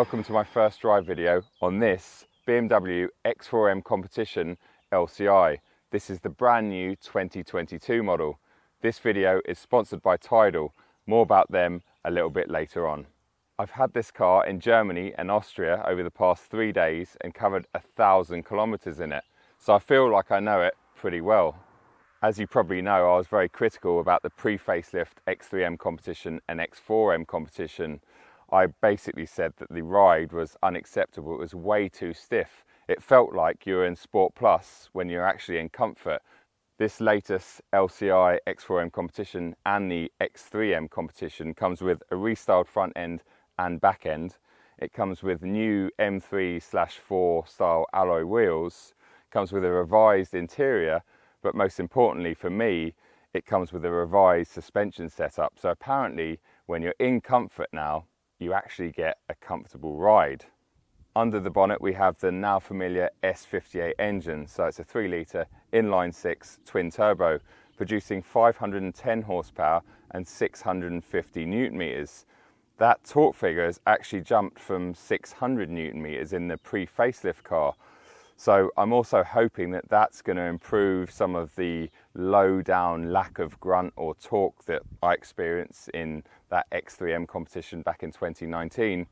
Welcome to my first drive video on this BMW X4M Competition LCI. This is the brand new 2022 model. This video is sponsored by Tidal. More about them a little bit later on. I've had this car in Germany and Austria over the past 3 days and covered 1,000 kilometers in it. So I feel like I know it pretty well. As you probably know, I was very critical about the pre-facelift X3M competition and X4M competition. I basically said that the ride was unacceptable. It was way too stiff. It felt like you were in Sport Plus when you're actually in comfort. This latest LCI X4M competition and the X3M competition comes with a restyled front end and back end. It comes with new M3/4 style alloy wheels. It comes with a revised interior, but most importantly for me, it comes with a revised suspension setup. So apparently when you're in comfort now, you actually get a comfortable ride. Under the bonnet we have the now familiar S58 engine. So it's a 3-litre inline-6 twin turbo, producing 510 horsepower and 650 newton meters. That torque figure has actually jumped from 600 newton meters in the pre-facelift car. So I'm also hoping that that's going to improve some of the low down lack of grunt or torque that I experienced in that X3M competition back in 2019.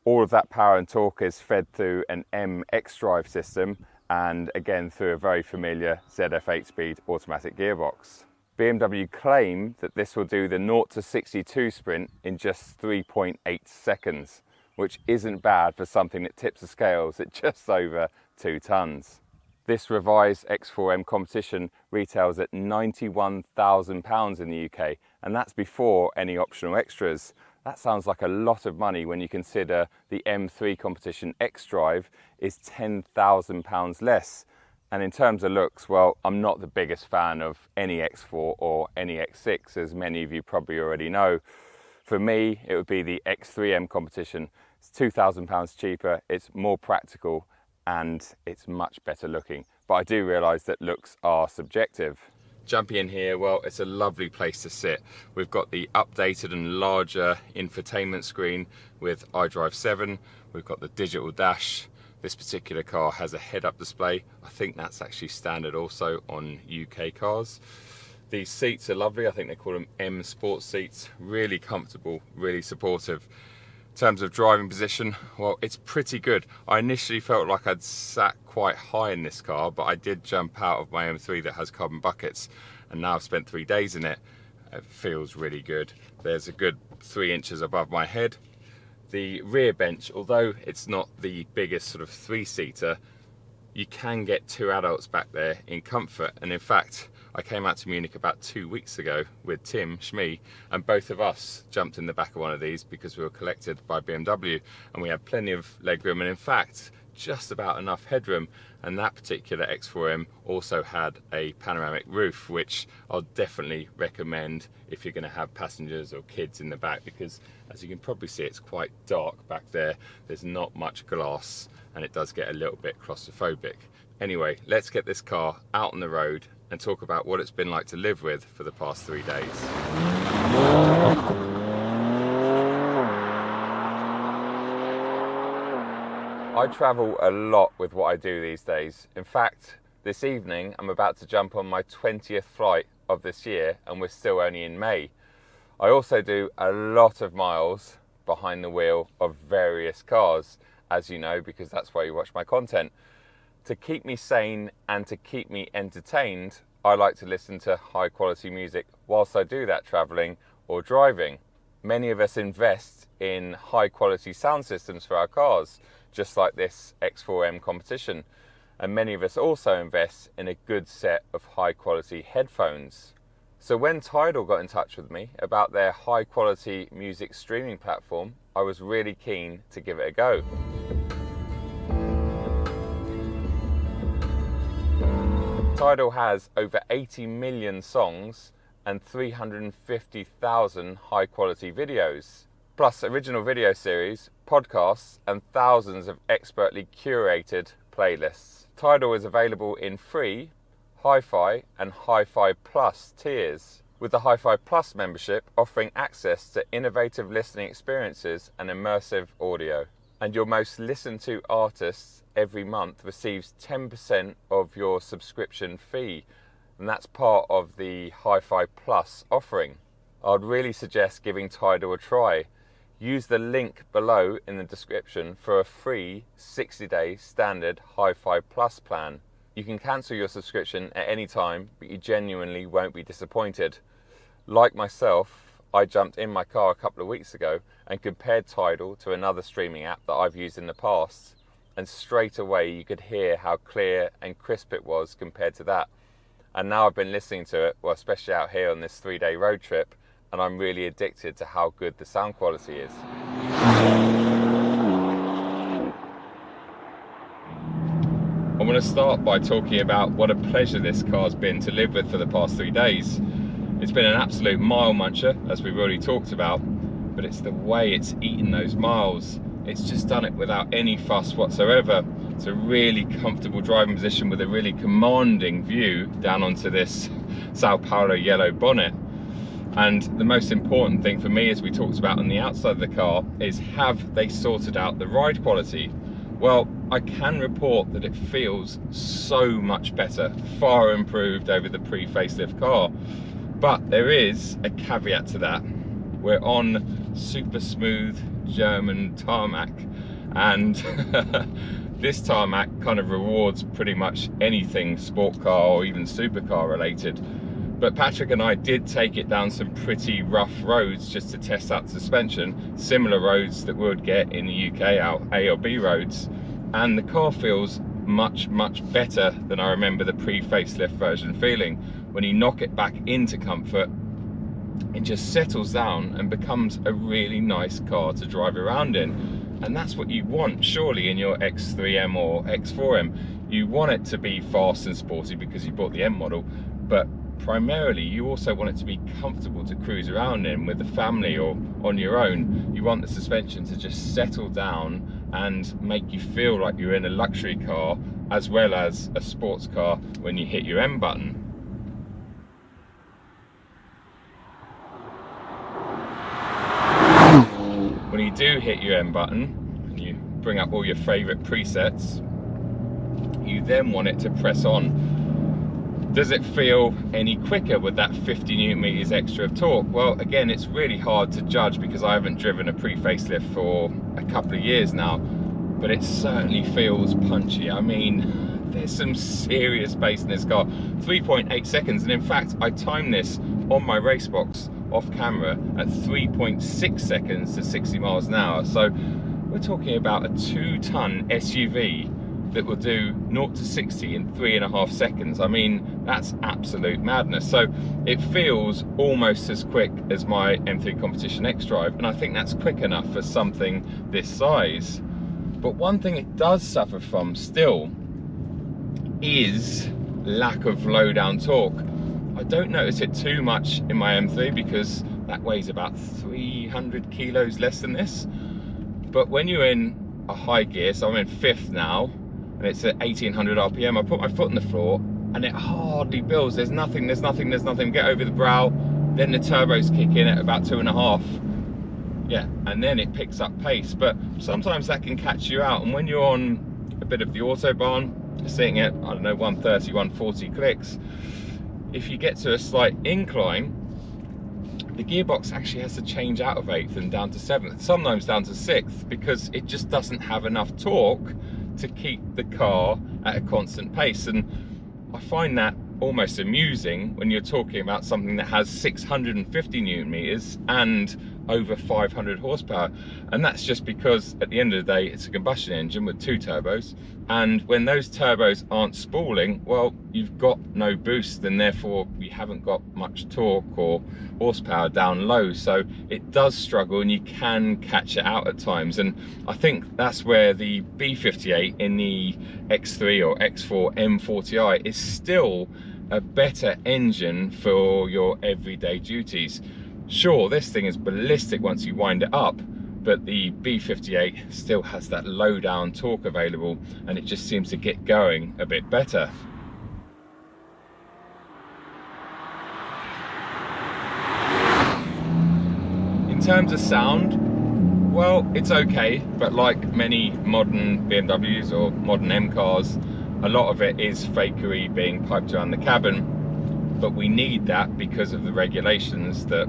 All of that power and torque is fed through an MX drive system and again through a very familiar ZF 8-speed automatic gearbox. BMW claim that this will do the 0 to 62 sprint in just 3.8 seconds, which isn't bad for something that tips the scales at just over 2 tons. This revised X4M competition retails at £91,000 in the UK, and that's before any optional extras. That sounds like a lot of money when you consider the M3 competition X Drive is £10,000 less. And in terms of looks, well, I'm not the biggest fan of any X4 or any X6, as many of you probably already know. For me, it would be the X3M competition. It's £2,000 cheaper, it's more practical, and it's much better looking. But I do realise that looks are subjective. Jumping in here, well, it's a lovely place to sit. We've got the updated and larger infotainment screen with iDrive 7. We've got the digital dash. This particular car has a head-up display. I think that's actually standard also on UK cars. These seats are lovely. I think they call them M Sport seats. Really comfortable, really supportive. In terms of driving position, well, it's pretty good. I initially felt like I'd sat quite high in this car, but I did jump out of my M3 that has carbon buckets, and now I've spent 3 days in it. It feels really good. There's a good 3 inches above my head. The rear bench, although it's not the biggest sort of 3-seater, you can get 2 adults back there in comfort. And in fact, I came out to Munich about 2 weeks ago with Tim Schmee, and both of us jumped in the back of one of these because we were collected by BMW, and we had plenty of legroom and in fact just about enough headroom. And that particular X4M also had a panoramic roof, which I'll definitely recommend if you're going to have passengers or kids in the back, because as you can probably see, it's quite dark back there. There's not much glass and it does get a little bit claustrophobic. Anyway, let's get this car out on the road and talk about what it's been like to live with for the past 3 days. I travel a lot with what I do these days. In fact, this evening I'm about to jump on my 20th flight of this year, and we're still only in May. I also do a lot of miles behind the wheel of various cars, as you know, because that's why you watch my content. To keep me sane and to keep me entertained, I like to listen to high quality music whilst I do that travelling or driving. Many of us invest in high quality sound systems for our cars, just like this X4M competition. And many of us also invest in a good set of high quality headphones. So when Tidal got in touch with me about their high quality music streaming platform, I was really keen to give it a go. Tidal has over 80 million songs and 350,000 high quality videos, plus original video series, podcasts and thousands of expertly curated playlists. Tidal is available in free, Hi-Fi and Hi-Fi Plus tiers, with the Hi-Fi Plus membership offering access to innovative listening experiences and immersive audio. and your most listened to artists every month receives 10% of your subscription fee, and that's part of the Hi-Fi Plus offering. I'd really suggest giving Tidal a try. Use the link below in the description for a free 60-day standard Hi-Fi Plus plan. You can cancel your subscription at any time, but you genuinely won't be disappointed. Like myself, I jumped in my car a couple of weeks ago and compared Tidal to another streaming app that I've used in the past, and straight away you could hear how clear and crisp it was compared to that. And now I've been listening to it, well, especially out here on this 3-day road trip, and I'm really addicted to how good the sound quality is. I want to start by talking about what a pleasure this car's been to live with for the past 3 days. It's been an absolute mile muncher, as we've already talked about, but it's the way it's eaten those miles. It's just done it without any fuss whatsoever. It's a really comfortable driving position with a really commanding view down onto this Sao Paulo yellow bonnet. And the most important thing for me, as we talked about on the outside of the car, is have they sorted out the ride quality? Well, I can report that it feels so much better, far improved over the pre-facelift car. But there is a caveat to that. We're on super smooth German tarmac, and this tarmac kind of rewards pretty much anything sport car or even supercar related. But Patrick and I did take it down some pretty rough roads just to test out the suspension, similar roads that we would get in the UK, out A or B roads, and the car feels much better than I remember the pre-facelift version feeling. When you knock it back into comfort, it just settles down and becomes a really nice car to drive around in. And that's what you want, surely, in your X3M or X4M. You want it to be fast and sporty because you bought the M model, but primarily you also want it to be comfortable to cruise around in with the family or on your own. You want the suspension to just settle down and make you feel like you're in a luxury car as well as a sports car when you hit your M button. When you do hit your M button and you bring up all your favorite presets, you then want it to press on. Does it feel any quicker with that 50 Newton meters extra of torque? Well, again, it's really hard to judge because I haven't driven a pre-facelift for a couple of years now, but it certainly feels punchy. I mean, there's some serious pace in this car. 3.8 seconds, and in fact, I timed this on my race box off camera at 3.6 seconds to 60 miles an hour. So we're talking about a 2-ton SUV that will do 0 to 60 in 3.5 seconds. I mean, that's absolute madness. So it feels almost as quick as my M3 Competition X Drive, and I think that's quick enough for something this size. But one thing it does suffer from still is lack of low down torque. I don't notice it too much in my M3 because that weighs about 300 kilos less than this. But when you're in a high gear, so I'm in 5th now, and it's at 1800 RPM, I put my foot on the floor and it hardly builds. There's nothing. Get over the brow, then the turbos kick in at about 2.5. Yeah, and then it picks up pace. But sometimes that can catch you out. And when you're on a bit of the Autobahn, sitting at, I don't know, 130, 140 clicks, if you get to a slight incline, the gearbox actually has to change out of 8th and down to 7th, sometimes down to 6th, because it just doesn't have enough torque to keep the car at a constant pace. And I find that almost amusing when you're talking about something that has 650 Newton meters and over 500 horsepower. And that's just because at the end of the day, it's a combustion engine with 2 turbos. And when those turbos aren't spooling, well, you've got no boost, and therefore you haven't got much torque or horsepower down low. So it does struggle, and you can catch it out at times. And I think that's where the B58 in the X3 or X4 M40i is still a better engine for your everyday duties. Sure, this thing is ballistic once you wind it up, but the B58 still has that low down torque available, and it just seems to get going a bit better. In terms of sound, Well, it's okay, but like many modern BMWs or modern M cars, a lot of it is fakery being piped around the cabin, but we need that because of the regulations that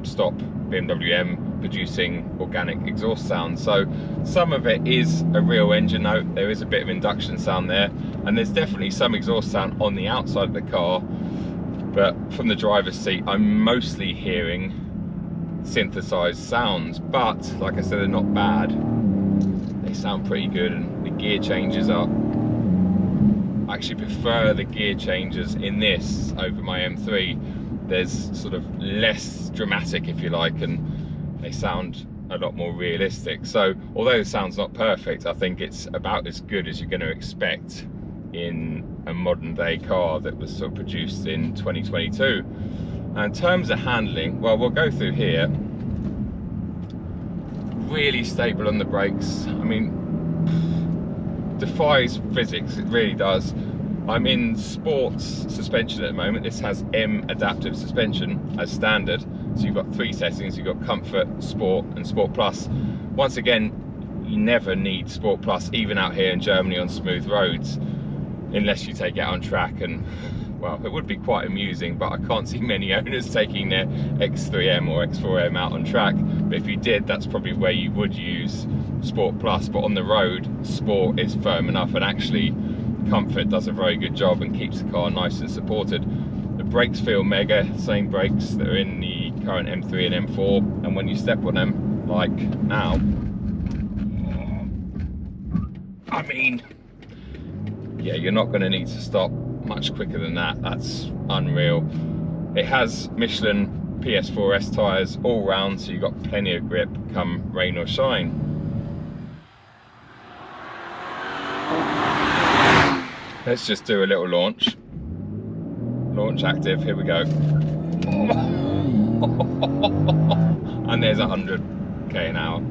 stop BMW M producing organic exhaust sound. So some of it is a real engine note, there is a bit of induction sound there, and there's definitely some exhaust sound on the outside of the car, but from the driver's seat I'm mostly hearing synthesized sounds. But like I said, they're not bad, they sound pretty good, and the gear changes are, I actually prefer the gear changes in this over my M3. There's sort of less dramatic, if you like, and they sound a lot more realistic. So although the sound's not perfect, I think it's about as good as you're going to expect in a modern day car that was sort of produced in 2022. And in terms of handling, well, we'll go through here. Really stable on the brakes. I mean, defies physics, it really does. I'm in sports suspension at the moment. This has M adaptive suspension as standard. So you've got 3 settings, you've got comfort, sport and sport plus. Once again, you never need sport plus, even out here in Germany on smooth roads, unless you take it on track. And well, it would be quite amusing, but I can't see many owners taking their X3M or X4M out on track. But if you did, that's probably where you would use sport plus. But on the road, sport is firm enough, and actually comfort does a very good job and keeps the car nice and supported. The brakes feel mega, same brakes that are in the current M3 and M4, and when you step on them, like now, I mean, yeah, you're not going to need to stop much quicker than that. That's unreal. It has Michelin PS4S tyres all round, so you've got plenty of grip come rain or shine. Let's just do a little launch. Launch active, here we go. And there's 100k an hour.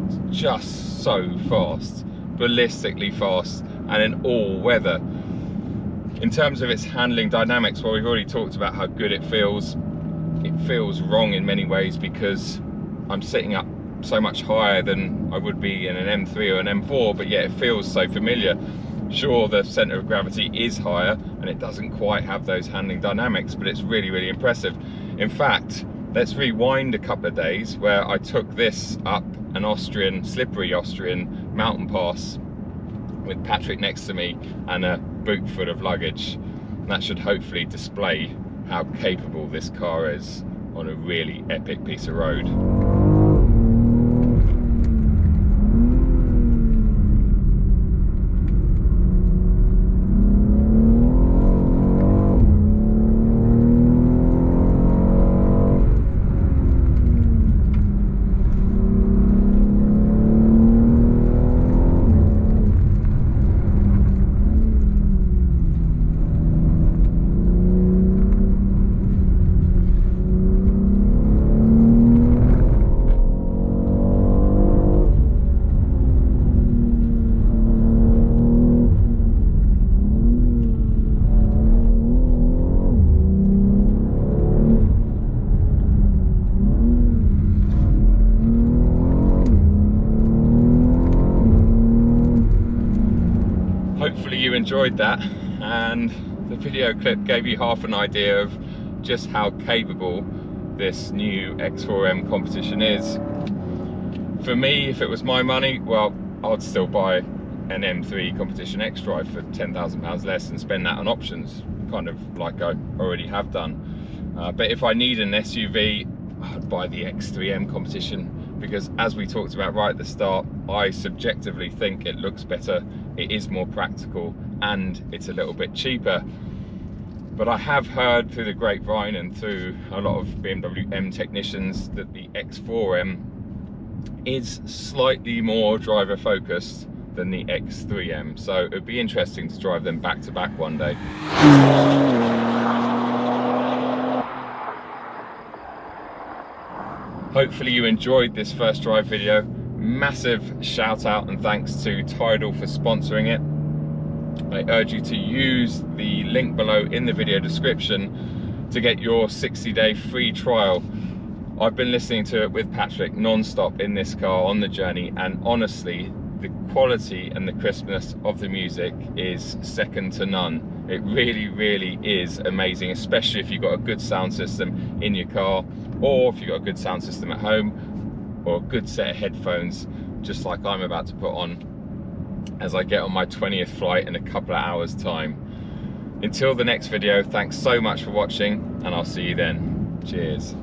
It's just so fast, ballistically fast, and in all weather. In terms of its handling dynamics, well, we've already talked about how good it feels. It feels wrong in many ways because I'm sitting up so much higher than I would be in an M3 or an M4, but yet it feels so familiar. Sure, the center of gravity is higher and it doesn't quite have those handling dynamics, but it's really, really impressive. In fact, let's rewind a couple of days where I took this up an Austrian, slippery Austrian mountain pass with Patrick next to me and a boot full of luggage. And that should hopefully display how capable this car is on a really epic piece of road. Hopefully you enjoyed that, and the video clip gave you half an idea of just how capable this new X4M Competition is. For me, if it was my money, well, I'd still buy an M3 Competition X Drive for £10,000 less and spend that on options, kind of like I already have done. But if I need an SUV, I'd buy the X3M Competition, because as we talked about right at the start, I subjectively think it looks better, it is more practical, and it's a little bit cheaper. But I have heard through the grapevine and through a lot of BMW M technicians that the X4M is slightly more driver focused than the X3M, so it'd be interesting to drive them back to back one day. Hopefully you enjoyed this first drive video. Massive shout out and thanks to Tidal for sponsoring it. I urge you to use the link below in the video description to get your 60-day free trial I've been listening to it with Patrick non-stop in this car on the journey, and honestly, the quality and the crispness of the music is second to none. It really is amazing, especially if you've got a good sound system in your car, or if you've got a good sound system at home, or a good set of headphones, just like I'm about to put on as I get on my 20th flight in a couple of hours time. Until the next video, thanks so much for watching, and I'll see you then. Cheers.